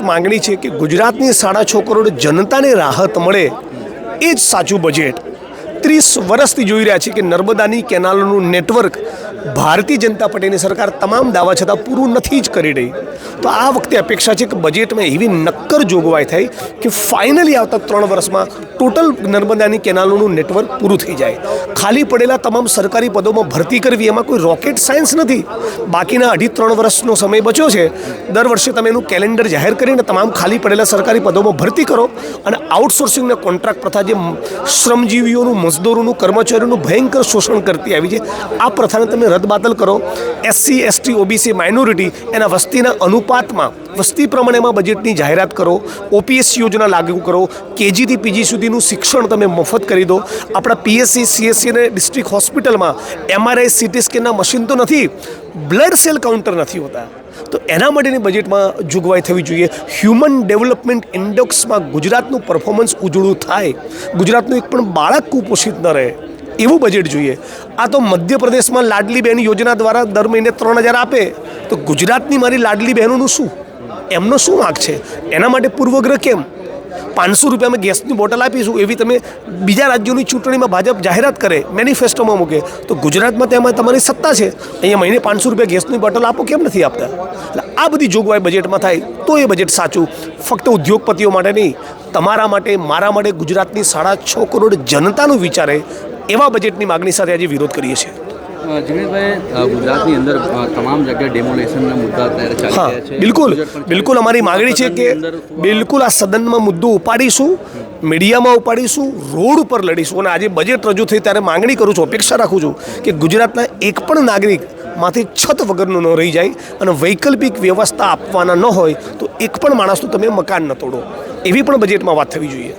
માગણી છે કે ગુજરાતની 6.5 કરોડ જનતાને રાહત મળે એ જ સાચું બજેટ. 30 વર્ષથી જોઈ રહ્યા છીએ કે નર્મદાની કેનાલોનું નેટવર્ક ભારતીય જનતા પાર્ટીની સરકાર તમામ દાવા છતાં પૂરું નથી જ કરી રહી. તો આ વખતે અપેક્ષા છે કે બજેટમાં એવી નક્કર જોગવાઈ થાય કે ફાઇનલી આવતા 3 વર્ષમાં ટોટલ નર્મદાની કેનાલોનું નેટવર્ક પૂરું થઈ જાય. ખાલી પડેલા તમામ સરકારી પદોમાં ભરતી કરવી એમાં કોઈ રોકેટ સાયન્સ નથી. બાકીના 2.5-3 વર્ષનો સમય બચ્યો છે. દર વર્ષે તમે એનું કેલેન્ડર જાહેર કરીને તમામ ખાલી પડેલા સરકારી પદોમાં ભરતી કરો અને આઉટસોર્સિંગના કોન્ટ્રાક્ટ પ્રથા જે શ્રમજીવીઓનું, મજદૂરોનું, કર્મચારીઓનું ભયંકર શોષણ કરતી આવી છે, આ પ્રથાને તમે રદબાતલ કરો. SC, ST, OBC માઇનોરિટી એના વસ્તીના અનુપાતમાં વસ્તી પ્રમાણેમાં બજેટની જાહેરાત કરો. OPS યોજના લાગુ કરો. KG થી PG સુધીનું શિક્ષણ તમે મફત કરી દો. આપણા PSC, CSC અને ડિસ્ટ્રિક્ટ હોસ્પિટલમાં MRI, CT સ્કેનના મશીન તો નથી, બ્લડ સેલ કાઉન્ટર નથી હોતા. તો એના માટેની બજેટમાં જોગવાઈ થવી જોઈએ. હ્યુમન ડેવલપમેન્ટ ઇન્ડેક્સમાં ગુજરાતનું પરફોર્મન્સ ઉજળું થાય, ગુજરાતનું એક પણ બાળક કુપોષિત ન રહે એવું બજેટ જોઈએ. આ તો મધ્યપ્રદેશમાં લાડલી બહેન યોજના દ્વારા દર મહિને 3,000 આપે, તો ગુજરાતની મારી લાડલી બહેનોનું શું? એમનો શું વાંક છે? એના માટે પૂર્વગ્રહ કેમ? 500 રૂપિયામાં ગેસની બોટલ આપીશું એવી તમે બીજા રાજ્યોની ચૂંટણીમાં ભાજપ જાહેરાત કરે, મેનિફેસ્ટોમાં મૂકે, તો ગુજરાતમાં તેમાં તમારી સત્તા છે, અહીંયા મહિને 500 રૂપિયા ગેસની બોટલ આપો, કેમ નથી આપતા? એટલે આ બધી જોગવાઈ બજેટમાં થાય તો એ બજેટ સાચું. ફક્ત ઉદ્યોગપતિઓ માટે નહીં, તમારા માટે, મારા માટે, ગુજરાતની 6.5 કરોડ જનતાનું વિચારે એવા બજેટની માગણી સાથે આજે વિરોધ કરીએ છીએ. જીગ્નેશભાઈ, ગુજરાતની અંદર તમામ જગ્યાએ ડેમોલેશનના મુદ્દા અત્યારે ચાલી રહ્યા છે. બિલકુલ અમારી માગણી છે કે બિલકુલ આ સદનમાં મુદ્દો ઉપાડીશું, મીડિયામાં ઉપાડીશું, રોડ ઉપર લડીશું. અને આજે બજેટ રજૂ થઈ ત્યારે માગણી કરું છું, અપેક્ષા રાખું છું કે ગુજરાતના એક પણ નાગરિક માંથી છત વગરનું ન રહી જાય અને વૈકલ્પિક વ્યવસ્થા આપવાના ન હોય તો એક પણ માણસનું તમે મકાન ન તોડો, એવી પણ બજેટમાં વાત થવી જોઈએ.